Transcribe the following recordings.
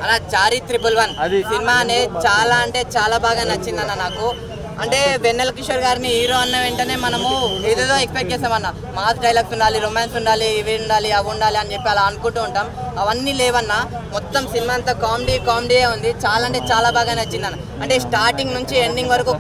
అలా చారి 111 సినిమా అనేది చాలా అంటే చాలా బాగా నచ్చిందన్న నాకు. అంటే వెన్నెల కిషోర్ గారిని హీరో అన్న వెంటనే మనము ఏదేదో ఎక్స్పెక్ట్ చేస్తామన్న. మాస్ డైలాగ్స్ ఉండాలి, రొమాన్స్ ఉండాలి, ఇవి ఉండాలి, అవి ఉండాలి అని చెప్పి అలా అనుకుంటూ ఉంటాం. అవన్నీ లేవన్నా. మొత్తం సినిమా అంతా కామెడీయే ఉంది. చాలా అంటే చాలా బాగా నచ్చిందన్న. అంటే స్టార్టింగ్ నుంచి ఎండింగ్ వరకు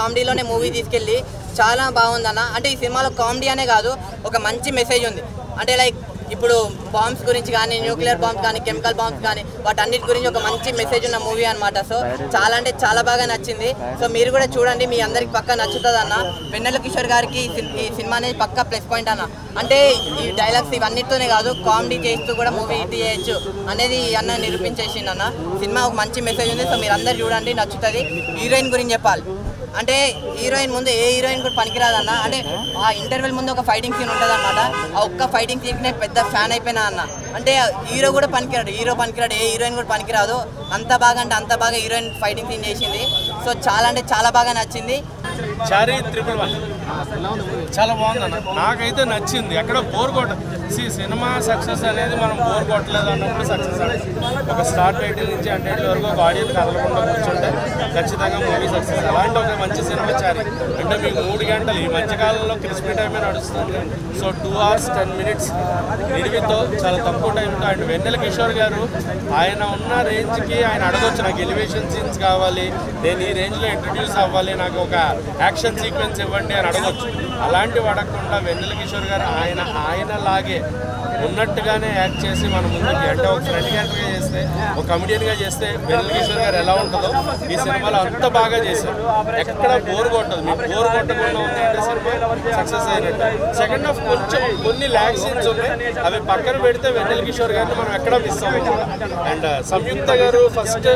కామెడీలోనే మూవీ తీసుకెళ్ళి చాలా బాగుందన్న. అంటే ఈ సినిమాలో కామెడీ అనే కాదు, ఒక మంచి మెసేజ్ ఉంది. అంటే లైక్ ఇప్పుడు బాంబ్స్ గురించి కానీ, న్యూక్లియర్ బాంబ్స్ కానీ, కెమికల్ బాంబ్స్ కానీ, వాటన్నిటి గురించి ఒక మంచి మెసేజ్ ఉన్న మూవీ అనమాట. సో చాలా అంటే చాలా బాగా నచ్చింది. సో మీరు కూడా చూడండి, మీ అందరికి పక్కా నచ్చుతుంది అన్న. వెన్నెల కిషోర్ గారికి ఈ సినిమా అనేది పక్కా ప్లస్ పాయింట్ అన్న. అంటే ఈ డైలాగ్స్ ఇవన్నిటితోనే కాదు, కామెడీ చేస్తూ కూడా మూవీ హిట్ చేయొచ్చు అనేది అన్న నిరూపించేసింది అన్న. సినిమా ఒక మంచి మెసేజ్ ఉంది. సో మీరు అందరు చూడండి, నచ్చుతుంది. హీరోయిన్ గురించి చెప్పాలి అంటే హీరోయిన్ ముందు ఏ హీరోయిన్ కూడా పనికిరాదన్న. అంటే ఆ ఇంటర్వెల్ ముందు ఒక ఫైటింగ్ సీన్ ఉంటుంది అనమాట. ఆ ఒక్క ఫైటింగ్ సీన్కి పెద్ద ఫ్యాన్ అయిపోయినా అన్న. అంటే హీరో కూడా పనికిరాడు, ఏ హీరోయిన్ కూడా పనికిరాదు. అంత బాగా అంటే అంత బాగా హీరోయిన్ ఫైటింగ్ సీన్ చేసింది. సో చాలా అంటే చాలా బాగా నచ్చింది. చారి 111 చాలా బాగుందన్న. నాకైతే నచ్చింది. ఎక్కడ బోర్ కొట్ట సినిమా సక్సెస్ అనేది మనం బోర్ కొట్టలేదు అన్నప్పుడు సక్సెస్ అనేది. ఒక స్టార్ట్ టైటిల్ నుంచి అంటే వరకు ఒక ఆడియన్స్ కదలకుండా కూర్చుంటే ఖచ్చితంగా మూవీ సక్సెస్. అలాంటి ఒక మంచి సినిమా చారి. అంటే మీకు 3 గంటలు ఈ మధ్యకాలంలో క్రిస్పీ టైమే నడుస్తుంది. సో 2 hours 10 minutes నిడివితో చాలా తక్కువ టైంతో. అండ్ వెన్నెల కిషోర్ గారు ఆయన ఉన్న రేంజ్కి ఆయన అడగొచ్చు, నాకు ఎలివేషన్ సీన్స్ కావాలి, నేను ఈ రేంజ్లో ఇంట్రడ్యూస్ అవ్వాలి, నాకు ఒక యాక్షన్ సీక్వెన్స్ ఇవ్వండి అని అడగొచ్చు. అలాంటివి అడగకుండా వెన్నెల కిషోర్ గారు ఆయనలాగే ఉన్నట్టుగానే యాక్ట్ చేసి మన ముందుకి అంటే ఒక ఫ్రెండ్ క్యారెక్టర్గా చేస్తే, ఒక కమెడియన్గా చేస్తే వెన్నెల కిషోర్ గారు ఎలా ఉంటుందో ఈ సినిమాలో అంత బాగా చేశారు. ఎక్కడ బోర్ కొట్టదు, మీకు బోర్ కొట్టకుండా ఉంది అంటే సినిమా సక్సెస్ అయినట్టు. సెకండ్ హాఫ్ కొంచెం కొన్ని ల్యాగ్ సీన్స్ ఉన్నాయి, అవి పక్కన పెడితే వెన్నెల కిషోర్ గారిని మనం ఎక్కడ మిస్ అవ్వకూడదు. అండ్ సంయుక్త గారు ఫస్ట్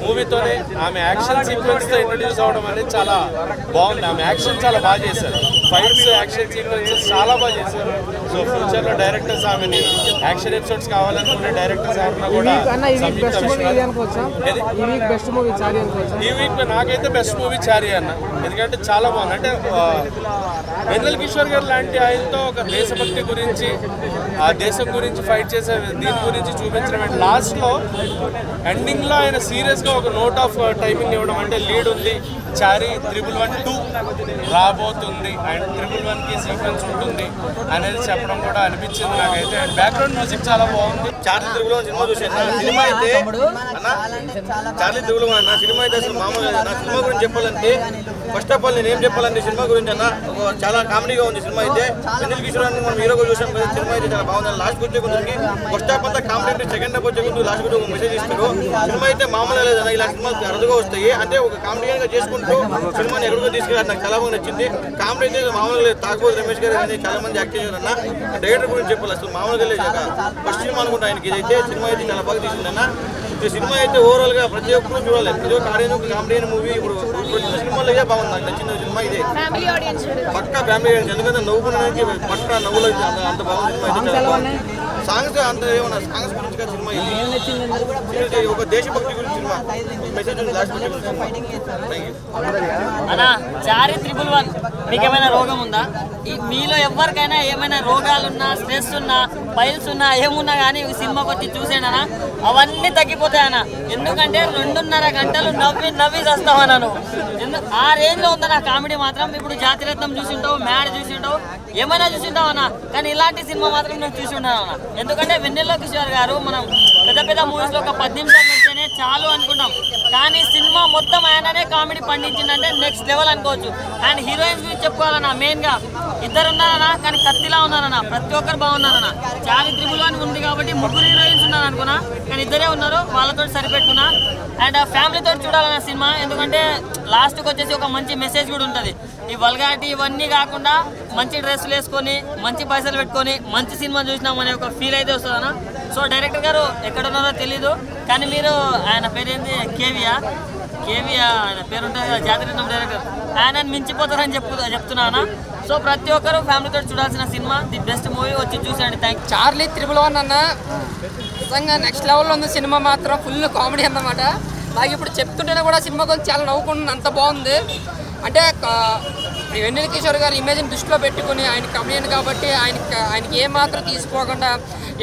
మూవీతోనే ఆమె యాక్షన్ సీక్వెన్స్తో ఇంట్రడ్యూస్ అవ్వడం అనేది చాలా బాగుంది. ఆమె యాక్షన్ చాలా బాగా చేశారు, ఫైట్స్ యాక్షన్ సీక్వెన్సెస్ చాలా బాగా చేశారు. సో ఫ్యూచర్లో డైరెక్టర్స్ ఆమెని యాక్షన్ ఎపిసోడ్స్ కావాలనుకునే డైరెక్టర్స్ ఎవరన్నా కూడా ఈ వీక్ నాకైతే బెస్ట్ మూవీ చారి అన్న. ఎందుకంటే చాలా బాగుంది. అంటే వెన్నెల కిషోర్ గారు లాంటి ఆయనతో ఒక దేశభక్తి గురించి, ఆ దేశం గురించి ఫైట్ చేసే దీని గురించి చూపించడం, అండ్ లాస్ట్లో ఎండింగ్లో ఆయన సీరియస్గా ఒక నోట్ ఆఫ్ టైమింగ్ ఇవ్వడం. అంటే లీడ్ ఉంది, చారి 111 రాబోతుంది అండ్ 111కి సీక్వెన్స్ ఉంటుంది అనేది చెప్పడం కూడా అనిపించింది నాకైతే. అండ్ బ్యాక్గ్రౌండ్ మ్యూజిక్ చాలా బాగుంది. చార్లీ 111 సినిమా చూసాను. సినిమా అయితే చార్లీ 111 అన్న సినిమా అయితే అసలు మామూలుగా నా సినిమా గురించి చెప్పాలంటే ఫస్ట్ ఆఫ్ ఆల్ నేను ఏం చెప్పాలంటే సినిమా గురించి అన్న చాలా కామెడీగా ఉంది సినిమా అయితే. వెన్నెల కిషోర్ మనం హీరోగా చూసాం కదా, సినిమా అయితే చాలా బాగుంది. లాస్ట్ వచ్చే కొందరికి ఫస్ట్ హాఫ్ అంతా కామెడీ అంటే సెకండ్ హాఫ్ వచ్చే కొంచెం లాస్ట్ ఒక మెసేజ్ ఇస్తారు. సినిమా అయితే మామూలుగా లేదన్న, ఇలా సినిమాలు అరుదుగా వస్తాయి. అంటే ఒక కామెడీగా చేసుకుంటూ సినిమాని ఎక్కడికో తీసుకెళ్ళారు. నాకు చాలా బాగా నచ్చింది. కామెడీ అయితే మామూలుగా లేదు. తాగబోతు రమేష్ గారు కానీ చాలా మంది యాక్ట్ చేశారన్న. డైరెక్టర్ గురించి చెప్పాలి, అసలు మామూలుగా లేదు. ఫస్ట్ సినిమా అనుకుంటా ఆయనకి. ఇదైతే సినిమా అయితే చాలా బాగా తీసిందన్న. ఈ సినిమా అయితే ఓవరాల్గా ప్రతి ఒక్కరు చూడాలి. ఇది ఒక కామెడీ మూవీ. ఇప్పుడు సినిమాలో ఇదే బాగుంది. నాకు నచ్చిన సినిమా ఇదే, పక్కా ఫ్యామిలీ ఆడియన్స్. ఎందుకంటే నవ్వుకునేకి పక్క నవ్వులు అంత బాగుంది సినిమా అయితే. చాలా బాగుంది. సాంగ్స్ అంత ఏమన్నా సాంగ్స్ గురించి కాదు సినిమా ఇది. ఒక దేశభక్తి గురించి సినిమా మెసేజ్ ఉంది లాస్ట్. అన్నా చారి 111 మీకు ఏమైనా రోగం ఉందా? మీలో ఎవరికైనా ఏమైనా రోగాలున్నా, స్ట్రెస్ ఉన్నా, ఫైల్స్ ఉన్నా, ఏమున్నా కానీ ఈ సినిమాకి వచ్చి చూసేనా అవన్నీ తగ్గిపోతాయన్నా. ఎందుకంటే 2.5 గంటలు నవ్వి వస్తావన్నాను. ఆ రేంజ్లో ఉందన్న కామెడీ మాత్రం. ఇప్పుడు జాతిరత్నం చూసింటావు, మ్యాడ్ చూసింటావు, ఏమైనా చూసింటావు అన్న, కానీ ఇలాంటి సినిమా మాత్రం నేను చూసి ఉన్నాను అన్న. ఎందుకంటే వెన్నెల కిషోర్ గారు మనం పెద్ద మూవీస్లో ఒక 10 నిమిషాలు పెడితేనే చాలు అనుకుంటాం, కానీ సినిమా మొత్తం ఆయననే కామెడీ పండించిందంటే నెక్స్ట్ లెవెల్ అనుకోవచ్చు. అండ్ హీరోయిన్స్ గురించి చెప్పుకోవాలన్నా, మెయిన్గా 2 ఉన్నారన్నా, కానీ కత్తిలా ఉన్నారన్న. ప్రతి ఒక్కరు బాగున్నారన్న. చారి 111 ఉంది కాబట్టి 3 హీరోయిన్స్ ఉన్నారు అనుకున్నా, కానీ 2 ఉన్నారు. వాళ్ళతో సరిపెట్టుకున్నా. అండ్ ఫ్యామిలీతో చూడాలన్న సినిమా. ఎందుకంటే లాస్ట్కి వచ్చేసి ఒక మంచి మెసేజ్ కూడా ఉంటుంది. ఈ వల్గారిటీ ఇవన్నీ కాకుండా మంచి డ్రెస్సులు వేసుకొని, మంచి పైసలు పెట్టుకొని మంచి సినిమా చూసినాం అనే ఒక ఫీల్ అయితే వస్తుందన్న. సో డైరెక్టర్ గారు ఎక్కడ ఉన్నారో తెలీదు, కానీ మీరు ఆయన పేరేంది కేవియా ఆయన పేరు ఉంటుంది కదా, జాతిరత్నం డైరెక్టర్, ఆయనని మించిపోతారని చెప్తున్నానా. సో ప్రతి ఒక్కరు ఫ్యామిలీతో చూడాల్సిన సినిమా, ది బెస్ట్ మూవీ. వచ్చి చూసండి. Thank you. చార్లీ 111 అన్న నిజంగా నెక్స్ట్ లెవెల్లో ఉంది సినిమా మాత్రం. ఫుల్ కామెడీ అన్నమాట. నాకు ఇప్పుడు చెప్తుంటేనే కూడా సినిమా కొంచెం చాలా నవ్వుకుంటుంది, అంత బాగుంది. అంటే వెన్నెల కిషోర్ గారి ఇమేజ్ని దృష్టిలో పెట్టుకుని ఆయన కమెడియన్ కాబట్టి ఆయనకి ఏమాత్రం తీసుకోకుండా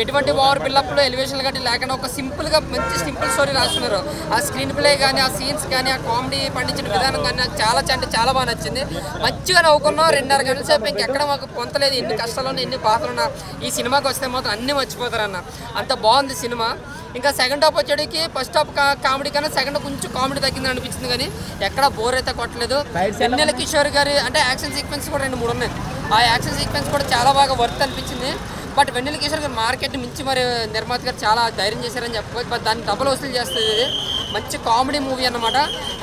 ఎటువంటి ఓవర్ బిల్డప్లో ఎలివేషన్లు గట్టి లేకుండా ఒక సింపుల్గా మంచి సింపుల్ స్టోరీ రాస్తున్నారు. ఆ స్క్రీన్ ప్లే కానీ ఆ సీన్స్ కానీ ఆ కామెడీ పండించిన విధానం కానీ నాకు చాలా అంటే చాలా బాగా నచ్చింది. మంచిగా నవ్వుకున్నాం. 2.5 గంటల సేపు ఇంకెక్కడ మాకు పొంతలేదు. ఎన్ని కష్టాలున్నా ఎన్ని బాధలున్నా ఈ సినిమాకి వస్తే మాత్రం అన్నీ మర్చిపోతారన్న, అంత బాగుంది సినిమా. ఇంకా సెకండ్ హాఫ్ వచ్చేటికి ఫస్ట్ హాఫ్ కామెడీ కన్నా సెకండ్ కొంచెం కామెడీ తగ్గిందని అనిపించింది, కానీ ఎక్కడ బోర్ అయితే కొట్టలేదు. వెన్నెల కిషోర్ గారి అంటే యాక్షన్ సీక్వెన్స్ కూడా 2-3 ఉన్నాయి. ఆ యాక్షన్ సీక్వెన్స్ కూడా చాలా బాగా వర్త్ అనిపించింది. బట్ వెన్నెల కిషోర్ గారు మార్కెట్ మించి మరి నిర్మాత గారు చాలా ధైర్యం చేశారని చెప్పుకోవచ్చు. బట్ దాన్ని డబల్ వసూలు చేస్తుంది. ఇది మంచి కామెడీ మూవీ అన్నమాట.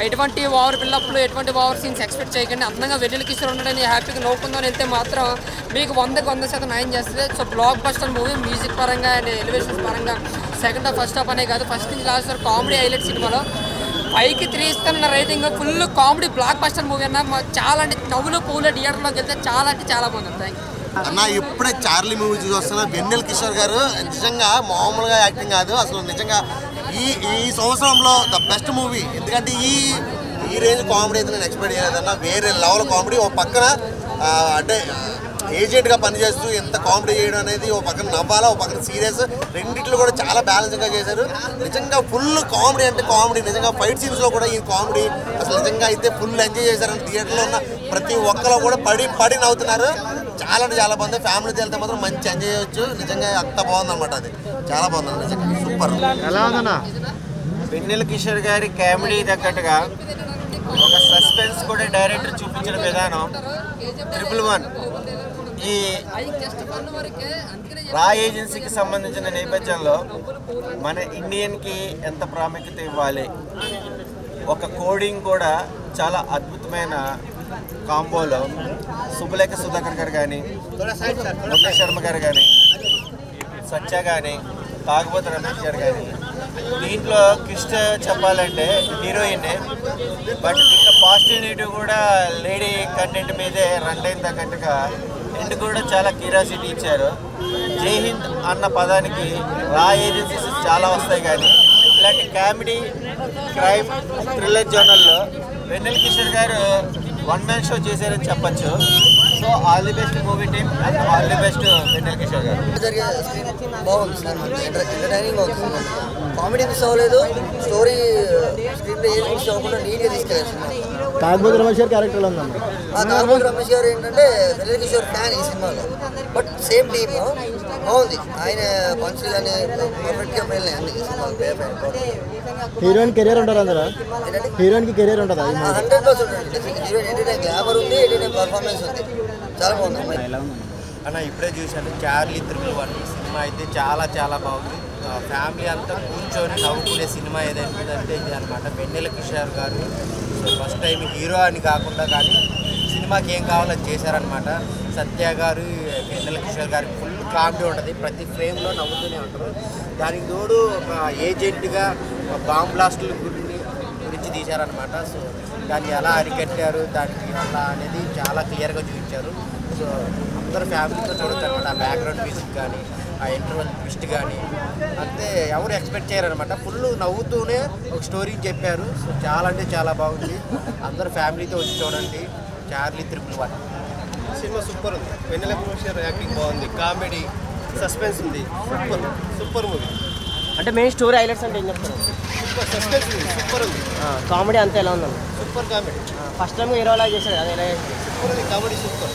ఎటువంటి ఓవర్ బిల్డప్లు ఎటువంటి ఓవర్ సీన్స్ ఎక్స్పెక్ట్ చేయకండి. అందంగా వెన్నెల కిషోర్ ఉండడానికి హ్యాపీగా నవ్వుకుందామని వెళ్తే మాత్రం మీకు 100% న్యాయం చేస్తుంది. So block buster movie music పరంగా అండ్ ఎలివేషన్స్ పరంగా సెకండ్ హాఫ్ ఫస్ట్ హాఫ్ అనే కాదు, ఫస్ట్ నుంచి లాస్ట్ వరకు కామెడీ హైలైట్ సినిమాలో 5కి 3 ఇస్తానన్న rating. Full comedy blockbuster movie అన్న. చాలా అంటే నవ్వులు పూల థియేటర్లోకి వెళ్తే చాలా అంటే చాలా బాగుంది. థ్యాంక్ యూ అన్న. ఇప్పుడే చార్లీ మూవీ చూసి వస్తున్నా. వెన్నెల కిషోర్ గారు నిజంగా మామూలుగా యాక్టింగ్ కాదు అసలు, నిజంగా ఈ సంవత్సరంలో ద బెస్ట్ మూవీ. ఎందుకంటే ఈ రేంజ్ కామెడీ అయితే నేను ఎక్స్పెక్ట్ చేయలేదన్నా. వేరే లెవెల్ కామెడీ. ఓ పక్కన అంటే ఏజెంట్గా పనిచేస్తూ ఎంత కామెడీ చేయడం అనేది, ఓ పక్కన నవ్వాలా, ఓ పక్కన సీరియస్, రెండిట్లో కూడా చాలా బ్యాలెన్స్గా చేశారు. నిజంగా ఫుల్ కామెడీ అంటే కామెడీ. నిజంగా ఫైట్ సీన్స్లో కూడా ఈ కామెడీ అసలు నిజంగా అయితే ఫుల్ ఎంజాయ్ చేశారని థియేటర్లో ఉన్న ప్రతి ఒక్కరు కూడా పడి నవ్వుతున్నారు. చాలా అంటే చాలా బాగుంది. ఫ్యామిలీతో వెళ్తే మాత్రం మంచి ఎంజాయ్ చేయవచ్చు. నిజంగా అంత బాగుంది అనమాట. అది చాలా బాగుంది నిజంగా సూపర్. ఎలా ఉందన్నా? వెన్నెల కిషోర్ గారి కామెడీ తగ్గట్టుగా ఒక సస్పెన్స్ కూడా డైరెక్టర్ చూపించిన విధానం 111 ఈ రా ఏజెన్సీకి సంబంధించిన నేపథ్యంలో మన ఇండియన్కి ఎంత ప్రాముఖ్యత ఇవ్వాలి, ఒక కోడింగ్ కూడా చాలా అద్భుతమైన కాంబోలో సుబ్బలేఖ సుధాకర్ గారు కానీ, మురళీ శర్మ గారు కానీ, సత్య కానీ, తాగుబోతు రమేష్ గారు కానీ, దీంట్లో కృష్ణ చెప్పాలంటే హీరోయిన్నే. బట్ దీంట్లో పాజిటివ్ నెగిటివ్ కూడా లేడీ కంటెంట్ మీదే రన్ టైం తగ్గట్టుగా ఎండ్ కూడా చాలా క్యూరియాసిటీ ఇచ్చారు. జై హింద్ అన్న పదానికి రా ఏజెన్సీస్ చాలా వస్తాయి, కానీ ఇలాంటి కామెడీ క్రైమ్ థ్రిల్లర్ జోనల్లో వెన్నెల కిషోర్ గారు వన్ మ్యాన్ షో చేశారని చెప్పచ్చు. So all the best movie team and all the best Vennela Kishore గారు. బాగుంది సార్, ఎంటర్టైనింగ్ అవుతుంది. కామెడీ మిస్ అవ్వలేదు, స్టోరీ స్క్రీన్ ప్లే ఏది మిస్ అవ్వకుండా నీట్గా తీసుకెళ్ళారు. తాగుబోతు రమేష్ గారి క్యారెక్టర్ ఉందన్న. తాగుబోతు రమేష్ గారు ఏంటంటే వెన్నెల కిషోర్ ఫ్యాన్ ఈ సినిమాలో. బట్ సేమ్ టీమ్ బాగుంది. ఆయన పంచులు కానీ పర్ఫెక్ట్గా వెళ్ళినాయి అన్ని సినిమాలు. హీరోయిన్ కెరీర్ ఉంటారా అందరా? హీరోయిన్కి కెరీర్ ఉంటుందా? 100% హీరోయిన్ ఎంటర్టైన్ గ్లామర్ ఉంది, ఎంటర్టైన్ పర్ఫార్మెన్స్ ఉంది. చాలా బాగుంది అమ్మాయి. అన్న ఇప్పుడే చూశాను చార్లీ 111 సినిమా అయితే చాలా చాలా బాగుంది. ఫ్యామిలీ అంతా కూర్చొని నవ్వుకునే సినిమా ఏదైతుందంటే ఇది అనమాట. వెన్నెల కిషోర్ గారు ఫస్ట్ టైం హీరో అని కాకుండా కానీ సినిమాకి ఏం కావాలని చేశారనమాట. సత్య గారు, వెన్నెల కిషోర్ గారికి ఫుల్ కామెడీ ఉంటుంది. ప్రతి ఫ్రేమ్లో నవ్వుతూనే ఉంటారు. దానికి తోడు ఒక ఏజెంట్గా బాంబ్ బ్లాస్టుల గురించి తీశారనమాట. సో దాన్ని ఎలా అరికట్టారు, దానికి ఎలా అనేది చాలా క్లియర్గా చూపించారు. సో అందరూ ఫ్యామిలీతో చూడొచ్చు అనమాట. ఆ బ్యాక్గ్రౌండ్ మ్యూజిక్ కానీ, ఆ ఇంటర్వల్ ట్విస్ట్ కానీ అంతే ఎవరు ఎక్స్పెక్ట్ చేయరనమాట. ఫుల్ నవ్వుతూనే ఒక స్టోరీని చెప్పారు. సో చాలా అంటే చాలా బాగుంది. అందరూ ఫ్యామిలీతో వచ్చి చూడండి. చార్లీ 111 సినిమా సూపర్ ఉంది. వెన్నెల కిషోర్ యాక్టింగ్ బాగుంది, కామెడీ సస్పెన్స్ ఉంది. Super movie. అంటే మెయిన్ స్టోరీ హైలైట్స్ అంటే ఏం చెప్తారు? సూపర్ సస్పెన్స్ ఉంది, సూపర్ ఉంది. కామెడీ అంతా ఎలా ఉందన్న? Super comedy. ఫస్ట్ టైం హీరోలా చేశారు కదా, ఎలా సూపర్ ఉంది కామెడీ, సూపర్.